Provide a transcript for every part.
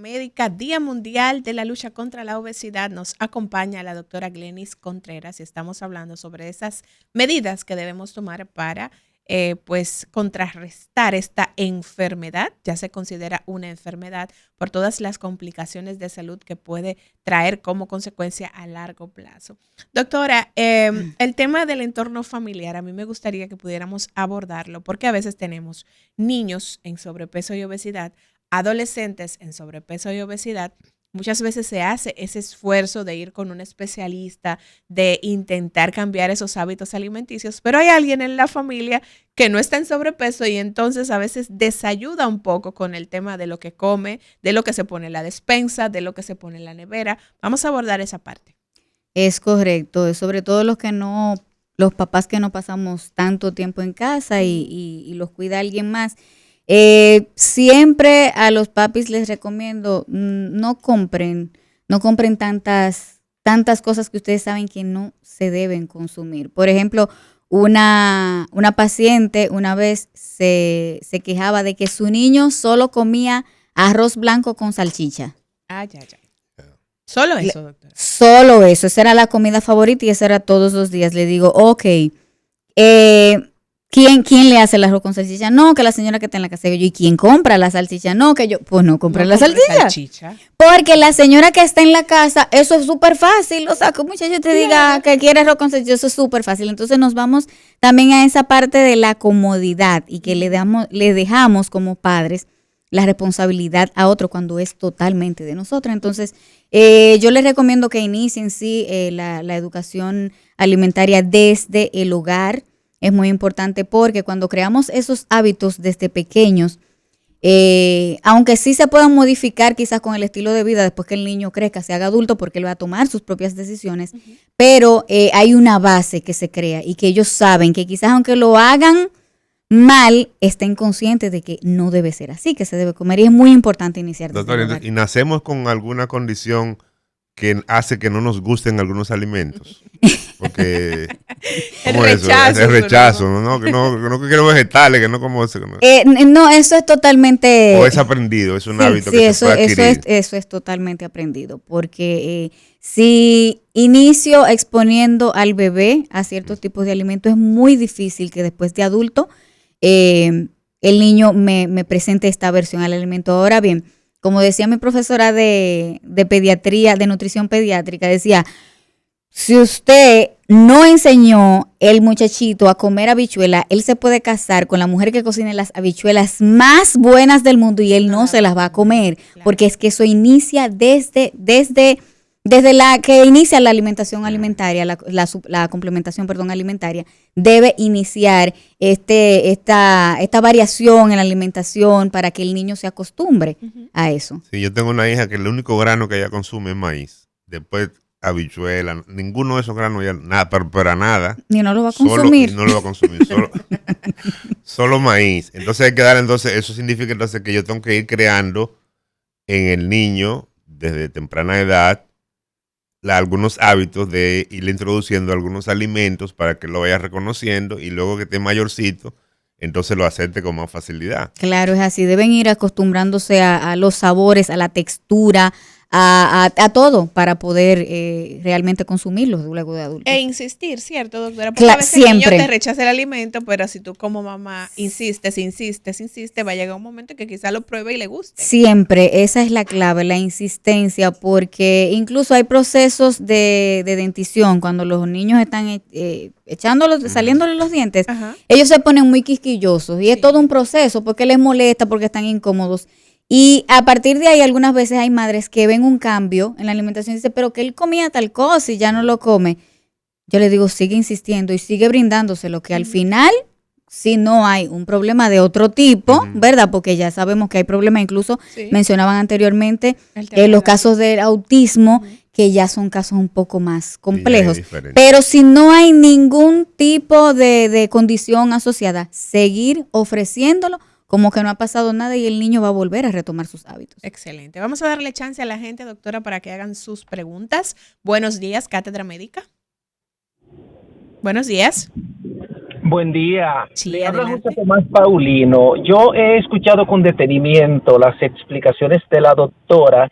Médica, Día Mundial de la Lucha contra la Obesidad. Nos acompaña la doctora Glenis Contreras y estamos hablando sobre esas medidas que debemos tomar para pues contrarrestar esta enfermedad. Ya se considera una enfermedad por todas las complicaciones de salud que puede traer como consecuencia a largo plazo. Doctora, el tema del entorno familiar, a mí me gustaría que pudiéramos abordarlo porque a veces tenemos niños en sobrepeso y obesidad, adolescentes en sobrepeso y obesidad. Muchas veces se hace ese esfuerzo de ir con un especialista, de intentar cambiar esos hábitos alimenticios, pero hay alguien en la familia que no está en sobrepeso y entonces a veces desayuda un poco con el tema de lo que come, de lo que se pone en la despensa, de lo que se pone en la nevera. Vamos a abordar esa parte. Es correcto, sobre todo los papás que no pasamos tanto tiempo en casa y los cuida alguien más. Siempre a los papis les recomiendo no compren tantas cosas que ustedes saben que no se deben consumir. Por ejemplo, una paciente una vez se quejaba de que su niño solo comía arroz blanco con salchicha. Ay. Solo eso, doctora. Solo eso, esa era la comida favorita y esa era todos los días. Le digo, ok, ¿quién le hace el arroz con salchicha? No, que la señora que está en la casa. ¿Y quién compra la salchicha? No, que yo, pues no compré la salchicha. Porque la señora que está en la casa, eso es súper fácil. O sea, que un muchacho te diga que quiere arroz con salchicha, eso es súper fácil. Entonces nos vamos también a esa parte de la comodidad y que le dejamos como padres la responsabilidad a otro cuando es totalmente de nosotros. Entonces, yo les recomiendo que inicien la educación alimentaria desde el hogar. Es muy importante porque cuando creamos esos hábitos desde pequeños, aunque sí se puedan modificar quizás con el estilo de vida después que el niño crezca, se haga adulto, porque él va a tomar sus propias decisiones, pero hay una base que se crea y que ellos saben que quizás aunque lo hagan mal, estén conscientes de que no debe ser así, que se debe comer, y es muy importante iniciar desde el hogar. ¿Y nacemos con alguna condición que hace que no nos gusten algunos alimentos? Porque el rechazo, ¿no? Que no quiero vegetales, que no como eso. Que no. No, eso es totalmente... O es aprendido, es un hábito que se puede adquirir. Eso es totalmente aprendido, porque si inicio exponiendo al bebé a ciertos tipos de alimentos, es muy difícil que después de adulto el niño me presente esta aversión al alimento. Ahora bien, como decía mi profesora de pediatría, de nutrición pediátrica, decía, si usted no enseñó el muchachito a comer habichuela, él se puede casar con la mujer que cocine las habichuelas más buenas del mundo y él no se las va a comer, porque es que eso inicia desde la que inicia la alimentación alimentaria, la complementación, alimentaria, debe iniciar esta variación en la alimentación para que el niño se acostumbre a eso. Sí, yo tengo una hija que el único grano que ella consume es maíz. Después habichuela, ninguno de esos granos ya nada, para nada. Ni no lo va a consumir. No lo va a consumir, solo maíz. Entonces hay que dar, eso significa entonces que yo tengo que ir creando en el niño desde temprana edad algunos hábitos de irle introduciendo algunos alimentos para que lo vaya reconociendo y luego que esté mayorcito, entonces lo acepte con más facilidad. Claro, es así. Deben ir acostumbrándose a los sabores, a la textura, a todo para poder realmente consumirlos luego de adultos. E insistir, ¿cierto, doctora? Porque a veces siempre el niño te rechaza el alimento, pero si tú como mamá insistes, va a llegar un momento que quizá lo pruebe y le guste. Siempre, esa es la clave, la insistencia, porque incluso hay procesos de dentición, cuando los niños están saliéndole los dientes, ellos se ponen muy quisquillosos y es todo un proceso porque les molesta, porque están incómodos. Y a partir de ahí, algunas veces hay madres que ven un cambio en la alimentación y dicen, pero que él comía tal cosa y ya no lo come. Yo le digo, sigue insistiendo y sigue brindándoselo, que al final, si no hay un problema de otro tipo, ¿verdad? Porque ya sabemos que hay problemas, incluso mencionaban anteriormente los casos del autismo, que ya son casos un poco más complejos. Pero si no hay ningún tipo de condición asociada, seguir ofreciéndolo como que no ha pasado nada y el niño va a volver a retomar sus hábitos. Excelente. Vamos a darle chance a la gente, doctora, para que hagan sus preguntas. Buenos días, Cátedra Médica. Buenos días. Buen día. Sí, Le habla adelante. José Tomás Paulino. Yo he escuchado con detenimiento las explicaciones de la doctora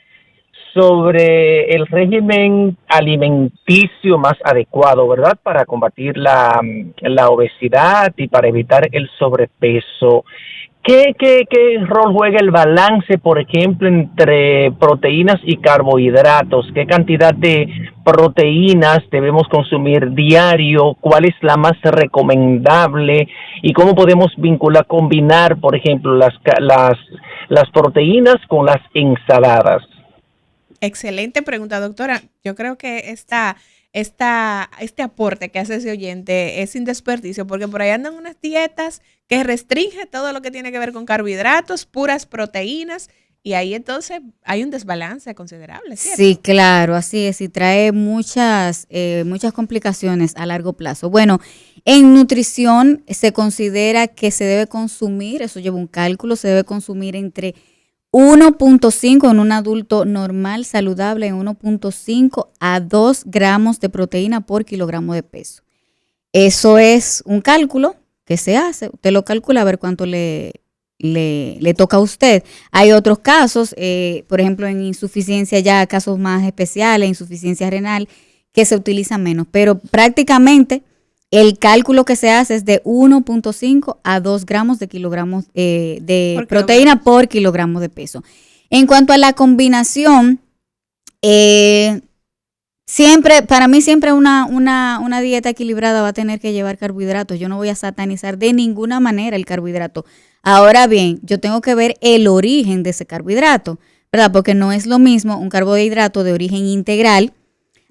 sobre el régimen alimenticio más adecuado, ¿verdad? Para combatir la obesidad y para evitar el sobrepeso. ¿Qué rol juega el balance, por ejemplo, entre proteínas y carbohidratos? ¿Qué cantidad de proteínas debemos consumir diario? ¿Cuál es la más recomendable? ¿Y cómo podemos combinar, por ejemplo, las proteínas con las ensaladas? Excelente pregunta, doctora. Yo creo que este aporte que hace ese oyente es sin desperdicio, porque por ahí andan unas dietas que restringen todo lo que tiene que ver con carbohidratos, puras proteínas, y ahí entonces hay un desbalance considerable, ¿cierto? Sí, claro, así es, y trae muchas complicaciones a largo plazo. Bueno, en nutrición se considera que se debe consumir, eso lleva un cálculo, se debe consumir entre 1.5 en un adulto normal, saludable, en 1.5 a 2 gramos de proteína por kilogramo de peso. Eso es un cálculo que se hace. Usted lo calcula a ver cuánto le toca a usted. Hay otros casos, por ejemplo, en insuficiencia, ya casos más especiales, insuficiencia renal, que se utiliza menos. Pero prácticamente el cálculo que se hace es de 1.5 a 2 gramos de kilogramos de proteína por kilogramo de peso. En cuanto a la combinación, para mí siempre una dieta equilibrada va a tener que llevar carbohidratos. Yo no voy a satanizar de ninguna manera el carbohidrato. Ahora bien, yo tengo que ver el origen de ese carbohidrato, ¿verdad? Porque no es lo mismo un carbohidrato de origen integral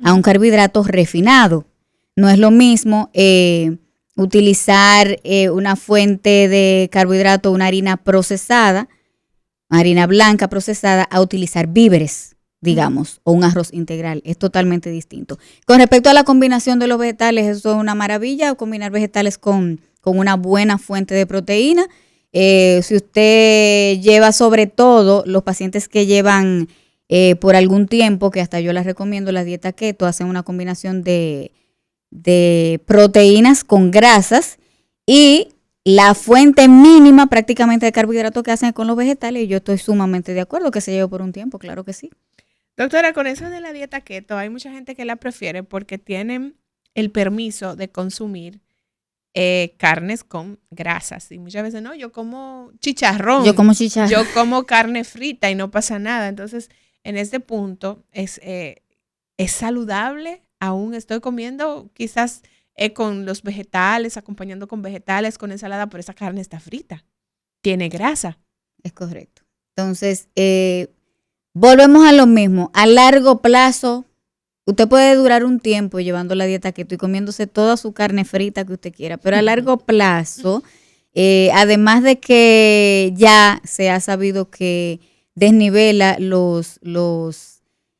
a un carbohidrato refinado. No es lo mismo utilizar una fuente de carbohidrato, una harina procesada, harina blanca procesada, a utilizar víveres, digamos, o un arroz integral. Es totalmente distinto. Con respecto a la combinación de los vegetales, eso es una maravilla, combinar vegetales con una buena fuente de proteína. Si usted lleva, sobre todo los pacientes que llevan por algún tiempo, que hasta yo les recomiendo la dieta keto, hacen una combinación de proteínas con grasas y la fuente mínima prácticamente de carbohidratos que hacen con los vegetales, y yo estoy sumamente de acuerdo que se lleve por un tiempo, claro que sí. Doctora, con eso de la dieta keto, hay mucha gente que la prefiere porque tienen el permiso de consumir carnes con grasas. Y muchas veces, no, yo como chicharrón. Yo como chicharrón. Yo como carne frita y no pasa nada. Entonces, en este punto, es saludable. Aún estoy comiendo quizás con los vegetales, acompañando con vegetales, con ensalada, pero esa carne está frita. Tiene grasa. Es correcto. Entonces, volvemos a lo mismo. A largo plazo, usted puede durar un tiempo llevando la dieta keto y comiéndose toda su carne frita que usted quiera, pero a largo plazo, además de que ya se ha sabido que desnivela los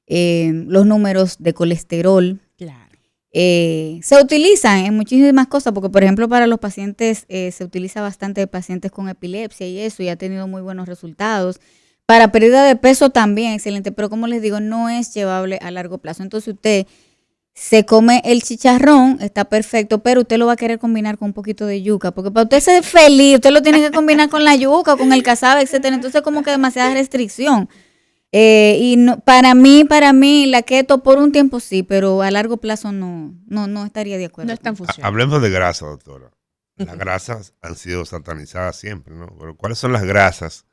números de colesterol, Claro. se utilizan en muchísimas cosas, porque por ejemplo para los pacientes se utiliza bastante pacientes con epilepsia y eso, y ha tenido muy buenos resultados. Para pérdida de peso también, excelente, pero como les digo, no es llevable a largo plazo. Entonces usted se come el chicharrón, está perfecto, pero usted lo va a querer combinar con un poquito de yuca, porque para usted ser feliz, usted lo tiene que combinar con la yuca, con el casabe, etcétera. Entonces como que demasiada restricción. Y no, para mí, la keto por un tiempo sí, pero a largo plazo no estaría de acuerdo. No es tan funcional. Hablemos de grasa, doctora. Las grasas han sido satanizadas siempre, ¿no? Pero ¿cuáles son las grasas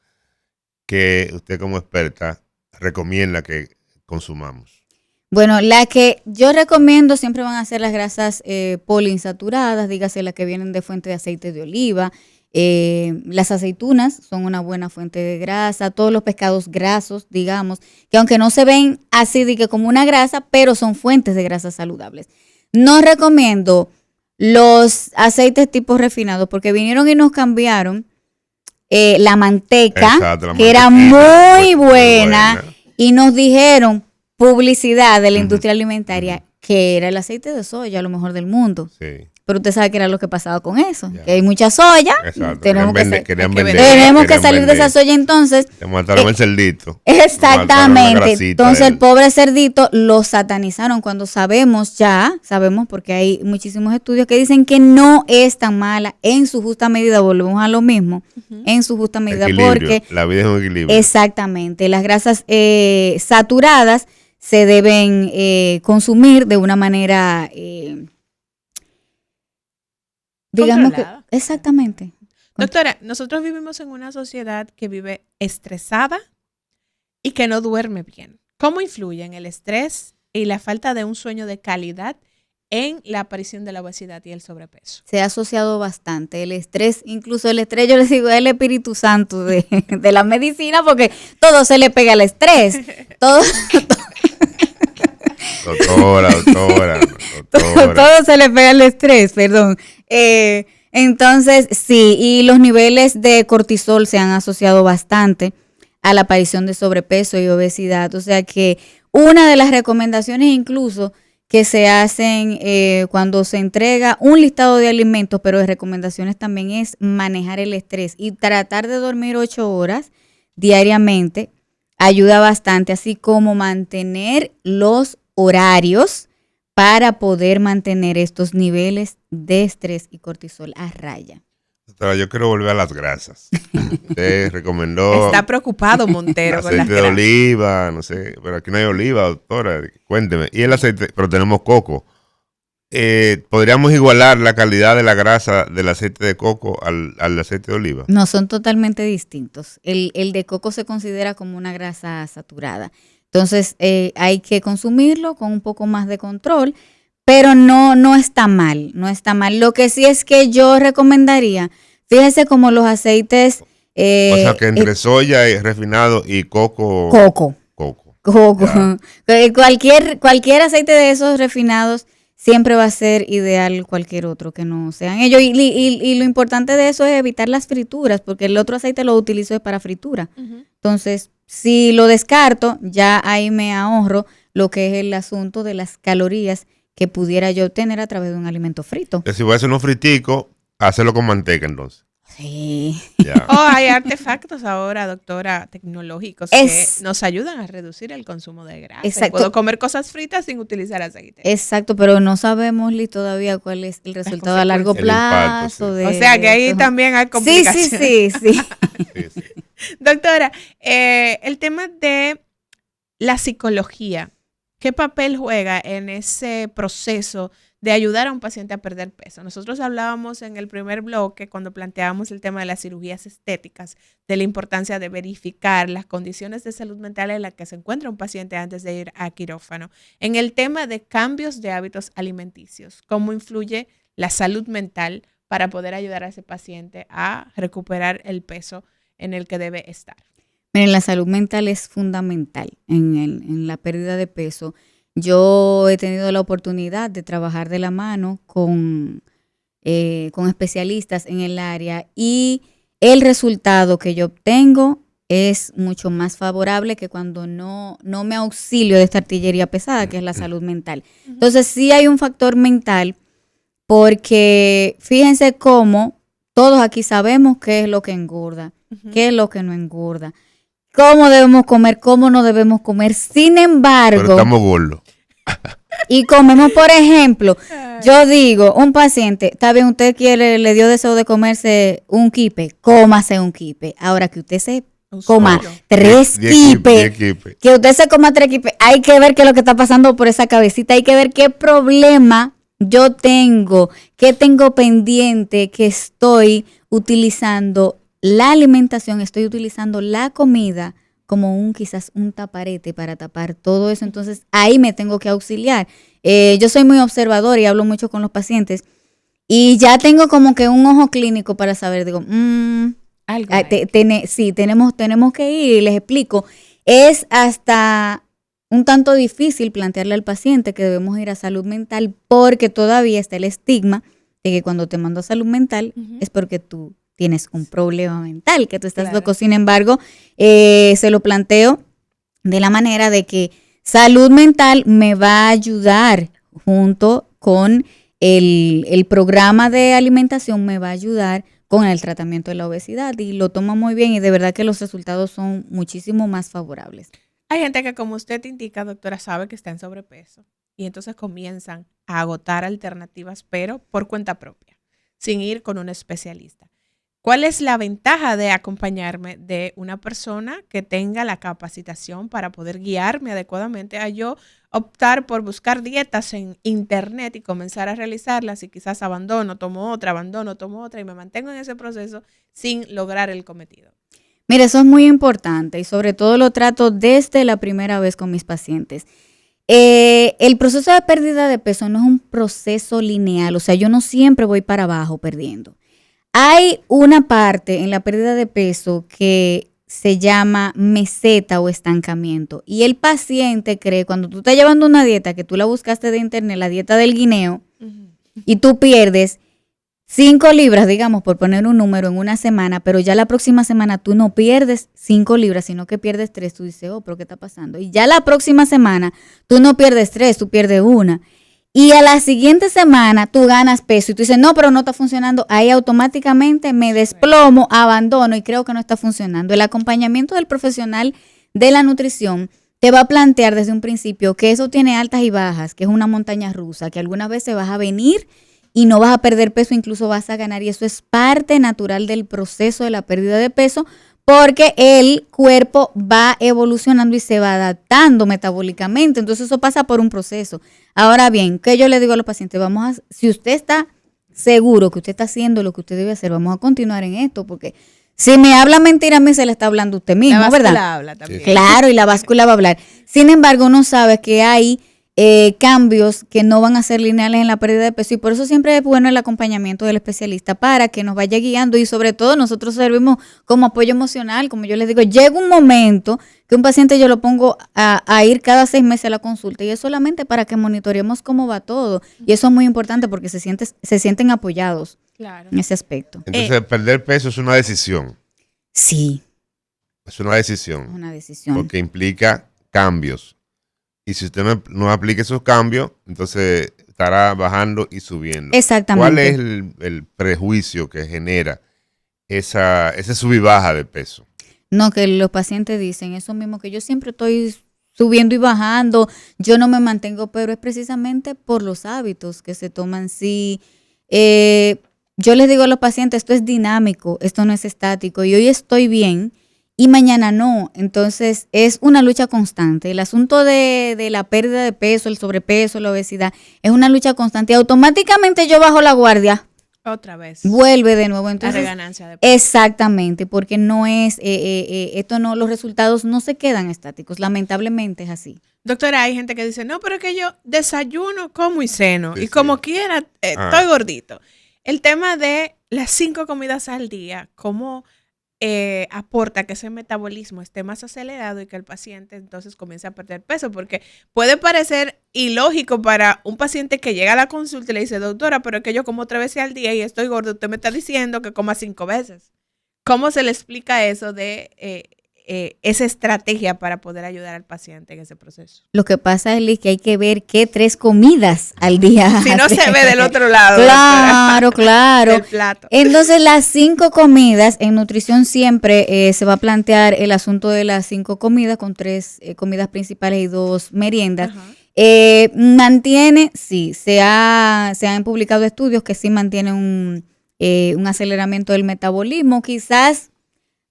que usted como experta recomienda que consumamos? Bueno, la que yo recomiendo siempre van a ser las grasas poliinsaturadas, dígase las que vienen de fuente de aceite de oliva. Las aceitunas son una buena fuente de grasa, todos los pescados grasos, digamos, que aunque no se ven así de que como una grasa, pero son fuentes de grasas saludables. No recomiendo los aceites tipo refinados porque vinieron y nos cambiaron la manteca, Exacto, que era muy buena, y nos dijeron publicidad de la industria alimentaria que era el aceite de soya, a lo mejor del mundo. Sí. pero usted sabe qué era lo que pasaba con eso, que hay mucha soya. Exacto. Tenemos Querían que salir de esa soya, entonces. Te mataron el cerdito. Exactamente. Entonces el pobre cerdito lo satanizaron cuando sabemos porque hay muchísimos estudios que dicen que no es tan mala en su justa medida, volvemos a lo mismo, en su justa medida, porque la vida es un equilibrio. Exactamente, las grasas saturadas se deben consumir de una manera digamos que, exactamente. Doctora, nosotros vivimos en una sociedad que vive estresada y que no duerme bien. ¿Cómo influyen el estrés y la falta de un sueño de calidad en la aparición de la obesidad y el sobrepeso? Se ha asociado bastante el estrés, incluso el estrés, yo les digo, es el Espíritu Santo de la medicina, porque todo se le pega al estrés. Todo se le pega al estrés, perdón. Entonces, sí, y los niveles de cortisol se han asociado bastante a la aparición de sobrepeso y obesidad. O sea que una de las recomendaciones incluso que se hacen cuando se entrega un listado de alimentos, pero de recomendaciones también es manejar el estrés y tratar de dormir 8 horas diariamente ayuda bastante, así como mantener los horarios para poder mantener estos niveles de estrés y cortisol a raya. Doctora, yo quiero volver a las grasas. Usted recomendó... Está preocupado Montero con las aceite de oliva, no sé, pero aquí no hay oliva, doctora, cuénteme. Y el aceite, pero tenemos coco. ¿Podríamos igualar la calidad de la grasa del aceite de coco al aceite de oliva? No, son totalmente distintos. El de coco se considera como una grasa saturada. Entonces hay que consumirlo con un poco más de control, pero no está mal, no está mal. Lo que sí es que yo recomendaría, fíjese como los aceites... o sea que entre soya y refinado y coco. Cualquier aceite de esos refinados siempre va a ser ideal cualquier otro que no sean ellos. Y lo importante de eso es evitar las frituras, porque el otro aceite lo utilizo para fritura. Entonces, si lo descarto, ya ahí me ahorro lo que es el asunto de las calorías que pudiera yo obtener a través de un alimento frito. Si voy a hacer unos friticos, hacerlo con manteca entonces. Sí. Ya. Hay artefactos ahora, doctora, tecnológicos que nos ayudan a reducir el consumo de grasa. Exacto. Puedo comer cosas fritas sin utilizar aceite. Exacto, pero no sabemos todavía cuál es el resultado a largo plazo. Impacto, sí. O sea que ahí también hay complicaciones. Sí. Doctora, el tema de la psicología, ¿qué papel juega en ese proceso de ayudar a un paciente a perder peso? Nosotros hablábamos en el primer bloque, cuando planteábamos el tema de las cirugías estéticas, de la importancia de verificar las condiciones de salud mental en las que se encuentra un paciente antes de ir a quirófano. En el tema de cambios de hábitos alimenticios, ¿cómo influye la salud mental para poder ayudar a ese paciente a recuperar el peso en el que debe estar? Miren, la salud mental es fundamental en la pérdida de peso. Yo he tenido la oportunidad de trabajar de la mano con especialistas en el área y el resultado que yo obtengo es mucho más favorable que cuando no me auxilio de esta artillería pesada, que es la salud mental. Entonces sí hay un factor mental, porque fíjense cómo todos aquí sabemos qué es lo que engorda, qué es lo que no engorda, cómo debemos comer, cómo no debemos comer. Sin embargo... Pero estamos gordos. Y comemos, por ejemplo, yo digo, un paciente, está bien, usted le dio deseo de comerse un quipe, cómase un quipe. Ahora que usted se coma 3 quipes, que usted se coma 3 quipes, hay que ver qué es lo que está pasando por esa cabecita, hay que ver qué problema yo tengo, qué tengo pendiente, que estoy utilizando la alimentación, estoy utilizando la comida como quizás un taparete para tapar todo eso. Entonces ahí me tengo que auxiliar. Yo soy muy observador y hablo mucho con los pacientes y ya tengo como que un ojo clínico para saber, digo, sí, tenemos que ir, y les explico. Es hasta un tanto difícil plantearle al paciente que debemos ir a salud mental, porque todavía está el estigma de que cuando te mando a salud mental es porque tú tienes un problema mental, que tú estás loco. Sin embargo, se lo planteo de la manera de que salud mental me va a ayudar junto con el programa de alimentación me va a ayudar con el tratamiento de la obesidad y lo toma muy bien y de verdad que los resultados son muchísimo más favorables. Hay gente que, como usted indica, doctora, sabe que está en sobrepeso y entonces comienzan a agotar alternativas, pero por cuenta propia, sin ir con un especialista. ¿Cuál es la ventaja de acompañarme de una persona que tenga la capacitación para poder guiarme adecuadamente a yo optar por buscar dietas en internet y comenzar a realizarlas y quizás abandono, tomo otra y me mantengo en ese proceso sin lograr el cometido? Mira, eso es muy importante y sobre todo lo trato desde la primera vez con mis pacientes. El proceso de pérdida de peso no es un proceso lineal, o sea, yo no siempre voy para abajo perdiendo. Hay una parte en la pérdida de peso que se llama meseta o estancamiento y el paciente cree, cuando tú estás llevando una dieta que tú la buscaste de internet, la dieta del guineo, y tú pierdes 5 libras, digamos, por poner un número en una semana, pero ya la próxima semana tú no pierdes 5 libras, sino que pierdes 3, tú dices, oh, pero ¿qué está pasando? Y ya la próxima semana tú no pierdes 3, tú pierdes 1. Y a la siguiente semana tú ganas peso y tú dices, no, pero no está funcionando. Ahí automáticamente me desplomo, abandono y creo que no está funcionando. El acompañamiento del profesional de la nutrición te va a plantear desde un principio que eso tiene altas y bajas, que es una montaña rusa, que algunas veces vas a venir y no vas a perder peso, incluso vas a ganar. Y eso es parte natural del proceso de la pérdida de peso, porque el cuerpo va evolucionando y se va adaptando metabólicamente. Entonces eso pasa por un proceso. Ahora bien, ¿qué yo le digo a los pacientes? Si usted está seguro que usted está haciendo lo que usted debe hacer, vamos a continuar en esto, porque si me habla mentira, a mí se le está hablando usted mismo, ¿verdad? La báscula habla también. Claro, y la báscula va a hablar. Sin embargo, uno sabe que hay cambios que no van a ser lineales en la pérdida de peso y por eso siempre es bueno el acompañamiento del especialista para que nos vaya guiando y sobre todo nosotros servimos como apoyo emocional. Como yo les digo, llega un momento que un paciente yo lo pongo a ir cada 6 meses a la consulta y es solamente para que monitoreemos cómo va todo y eso es muy importante porque se sienten apoyados en ese aspecto. Entonces perder peso es una decisión. Sí. Es una decisión. Es una decisión. Porque implica cambios. Y si usted no aplica esos cambios, entonces estará bajando y subiendo. Exactamente. ¿Cuál es el prejuicio que genera ese sub y baja de peso? No, que los pacientes dicen eso mismo, que yo siempre estoy subiendo y bajando, yo no me mantengo, pero es precisamente por los hábitos que se toman. Sí, yo les digo a los pacientes, esto es dinámico, esto no es estático, y hoy estoy bien, y mañana no. Entonces es una lucha constante. El asunto de la pérdida de peso, el sobrepeso, la obesidad, es una lucha constante. Y automáticamente yo bajo la guardia. Otra vez. Vuelve de nuevo. Entonces, la reganancia de peso. Exactamente, porque no es, los resultados no se quedan estáticos. Lamentablemente es así. Doctora, hay gente que dice, no, pero es que yo desayuno, como y ceno. Sí, y como quiera, estoy gordito. El tema de las 5 comidas al día, ¿cómo aporta que ese metabolismo esté más acelerado y que el paciente entonces comience a perder peso? Porque puede parecer ilógico para un paciente que llega a la consulta y le dice, doctora, pero es que yo como 3 veces al día y estoy gordo, usted me está diciendo que coma 5 veces. ¿Cómo se le explica eso de esa estrategia para poder ayudar al paciente en ese proceso? Lo que pasa es que hay que ver qué 3 comidas al día. Si no se ve del otro lado. Claro, claro. Del plato. Entonces las 5 comidas, en nutrición siempre se va a plantear el asunto de las 5 comidas con 3 comidas principales y 2 meriendas. Mantiene, sí, se han publicado estudios que sí mantienen un aceleramiento del metabolismo, quizás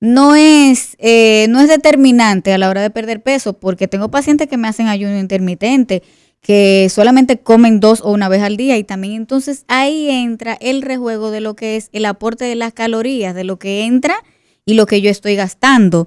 no es determinante a la hora de perder peso, porque tengo pacientes que me hacen ayuno intermitente, que solamente comen 2 o 1 vez al día, y también entonces ahí entra el rejuego de lo que es el aporte de las calorías, de lo que entra y lo que yo estoy gastando.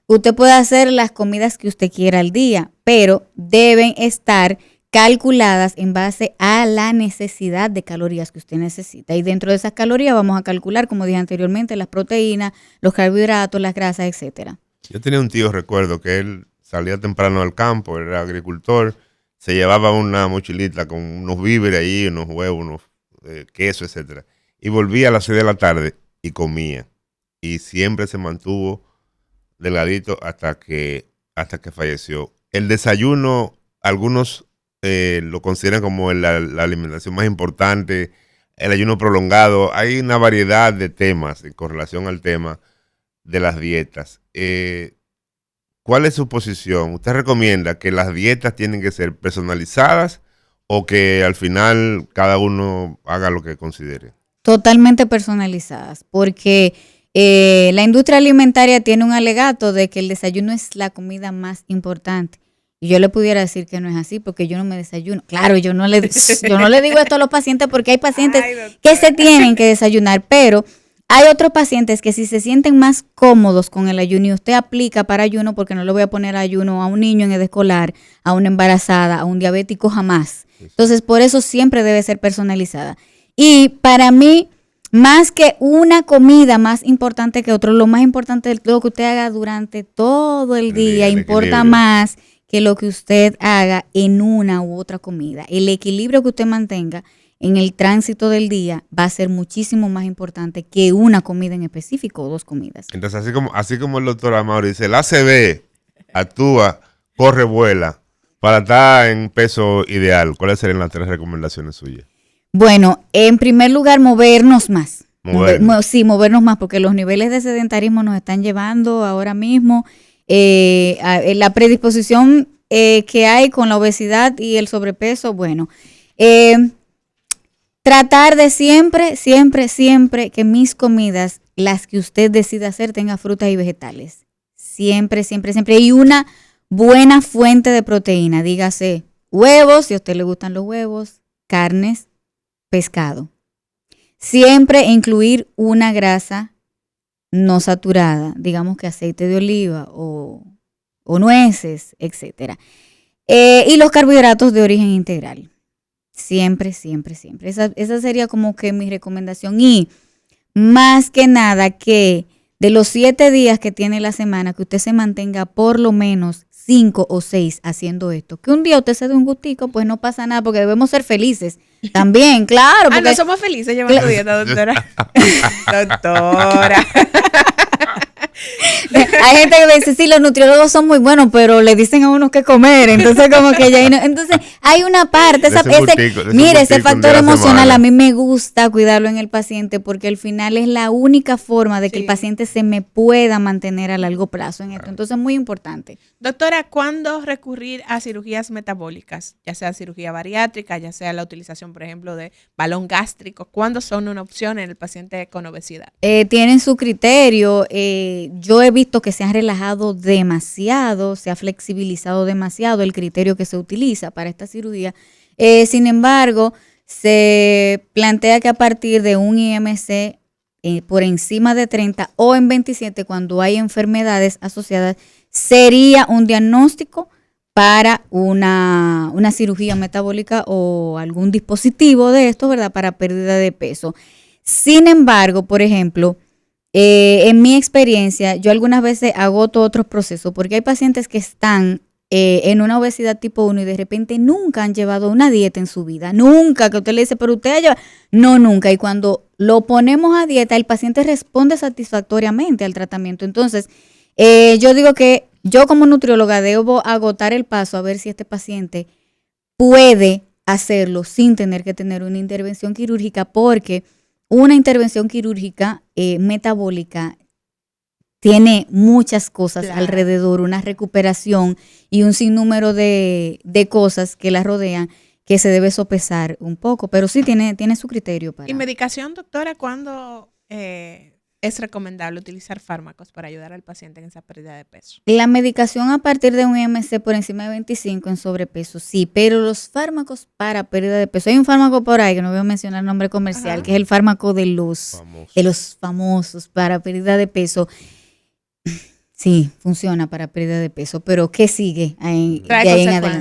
Usted puede hacer las comidas que usted quiera al día, pero deben estar calculadas en base a la necesidad de calorías que usted necesita. Y dentro de esas calorías vamos a calcular, como dije anteriormente, las proteínas, los carbohidratos, las grasas, etcétera. Yo tenía un tío, recuerdo, que él salía temprano al campo, era agricultor, se llevaba una mochilita con unos víveres ahí, unos huevos, unos queso, etcétera. Y volvía a las 6 de la tarde y comía. Y siempre se mantuvo delgadito hasta que falleció. El desayuno, algunos lo consideran como la alimentación más importante, el ayuno prolongado. Hay una variedad de temas con relación al tema de las dietas. ¿Cuál es su posición? ¿Usted recomienda que las dietas tienen que ser personalizadas o que al final cada uno haga lo que considere? Totalmente personalizadas, porque la industria alimentaria tiene un alegato de que el desayuno es la comida más importante. Y yo le pudiera decir que no es así porque yo no me desayuno. Claro, yo no le digo esto a los pacientes porque hay pacientes que se tienen que desayunar, pero hay otros pacientes que si se sienten más cómodos con el ayuno y usted aplica para ayuno, porque no le voy a poner ayuno a un niño en edad escolar, a una embarazada, a un diabético jamás. Entonces, por eso siempre debe ser personalizada. Y para mí, más que una comida más importante que otro, lo más importante es lo que usted haga durante todo el día, importa más que lo que usted haga en una u otra comida. El equilibrio que usted mantenga en el tránsito del día va a ser muchísimo más importante que una comida en específico o dos comidas. Entonces, así como el doctor Amaury dice, el ACV actúa, corre, vuela, para estar en peso ideal, ¿cuáles serían las 3 recomendaciones suyas? Bueno, en primer lugar, movernos más. Movernos más, porque los niveles de sedentarismo nos están llevando ahora mismo. La predisposición que hay con la obesidad y el sobrepeso, bueno, tratar de siempre que mis comidas, las que usted decida hacer, tengan frutas y vegetales. Siempre. Y una buena fuente de proteína, dígase huevos, si a usted le gustan los huevos, carnes, pescado. Siempre incluir una grasa no saturada, digamos que aceite de oliva o nueces, etcétera. Y los carbohidratos de origen integral. Siempre. Esa sería como que mi recomendación. Y más que nada que de los 7 días que tiene la semana, que usted se mantenga por lo menos 5 o 6 haciendo esto. Que un día usted se dé un gustico, pues no pasa nada, porque debemos ser felices también, claro. No somos felices llevando dieta, doctora. Doctora. Hay gente que dice, sí, los nutriólogos son muy buenos, pero le dicen a uno qué comer, entonces como que ya entonces hay una parte, ese factor emocional a mí me gusta cuidarlo en el paciente porque al final es la única forma de que el paciente se me pueda mantener a largo plazo en esto, entonces es muy importante. Doctora, ¿cuándo recurrir a cirugías metabólicas? Ya sea cirugía bariátrica, ya sea la utilización, por ejemplo, de balón gástrico, ¿cuándo son una opción en el paciente con obesidad? Tienen su criterio. Yo he visto que se han relajado demasiado, se ha flexibilizado demasiado el criterio que se utiliza para esta cirugía. Sin embargo, se plantea que a partir de un IMC por encima de 30 o en 27, cuando hay enfermedades asociadas, sería un diagnóstico para una cirugía metabólica o algún dispositivo de esto, ¿verdad? Para pérdida de peso. Sin embargo, por ejemplo, en mi experiencia, yo algunas veces agoto otros procesos porque hay pacientes que están en una obesidad tipo 1 y de repente nunca han llevado una dieta en su vida. Nunca, que usted le dice, pero usted ha llevado. No, nunca. Y cuando lo ponemos a dieta, el paciente responde satisfactoriamente al tratamiento. Entonces, yo digo que yo como nutrióloga debo agotar el paso a ver si este paciente puede hacerlo sin tener que tener una intervención quirúrgica, porque una intervención quirúrgica metabólica tiene muchas cosas alrededor, una recuperación y un sinnúmero de cosas que la rodean que se debe sopesar un poco, pero sí tiene su criterio para. ¿Y medicación, doctora, cuándo es recomendable utilizar fármacos para ayudar al paciente en esa pérdida de peso? La medicación a partir de un IMC por encima de 25 en sobrepeso, sí, pero los fármacos para pérdida de peso, hay un fármaco por ahí que no voy a mencionar el nombre comercial, que es el fármaco de los famosos para pérdida de peso. Sí, funciona para pérdida de peso, pero ¿qué sigue?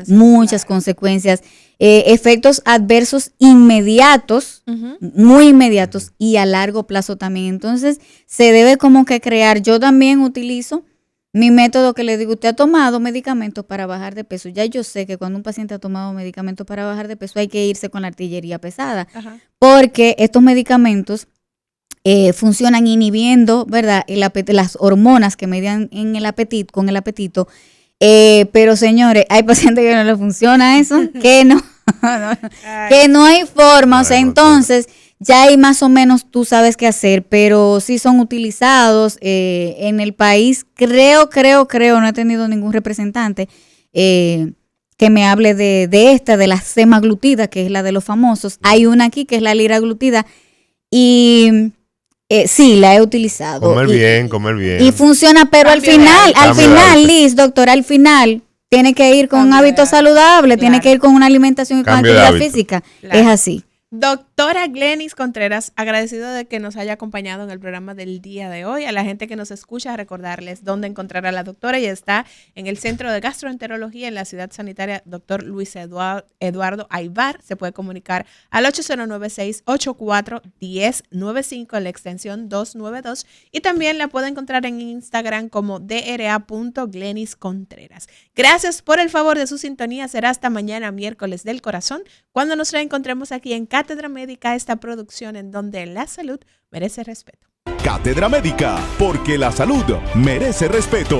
Muchas consecuencias, efectos adversos inmediatos, muy inmediatos y a largo plazo también. Entonces, se debe como que crear. Yo también utilizo mi método que le digo, usted ha tomado medicamentos para bajar de peso. Ya yo sé que cuando un paciente ha tomado medicamentos para bajar de peso hay que irse con la artillería pesada, porque estos medicamentos funcionan inhibiendo, ¿verdad? Las hormonas que median con el apetito, Pero señores, hay pacientes que no le funciona eso, que no hay forma, o sea, entonces ya hay más o menos tú sabes qué hacer, pero sí son utilizados en el país, creo, no he tenido ningún representante que me hable de la semaglutida, que es la de los famosos. Hay una aquí que es la liraglutida y sí, la he utilizado. Comer bien. Y funciona, pero al final, Liz, doctora, al final tiene que ir con un hábito saludable, tiene que ir con una alimentación y con actividad física. Claro. Es así. Doctora Glenis Contreras, agradecido de que nos haya acompañado en el programa del día de hoy. A la gente que nos escucha, recordarles dónde encontrar a la doctora. Ella está en el Centro de Gastroenterología en la Ciudad Sanitaria Dr. Luis Eduardo Aybar. Se puede comunicar al 809-684-1095 en la extensión 292 y también la puede encontrar en Instagram como dra.gleniscontreras. Gracias por el favor de su sintonía. Será hasta mañana, miércoles del corazón, cuando nos reencontremos aquí en Cátedra Médica, esta producción en donde la salud merece respeto. Cátedra Médica, porque la salud merece respeto.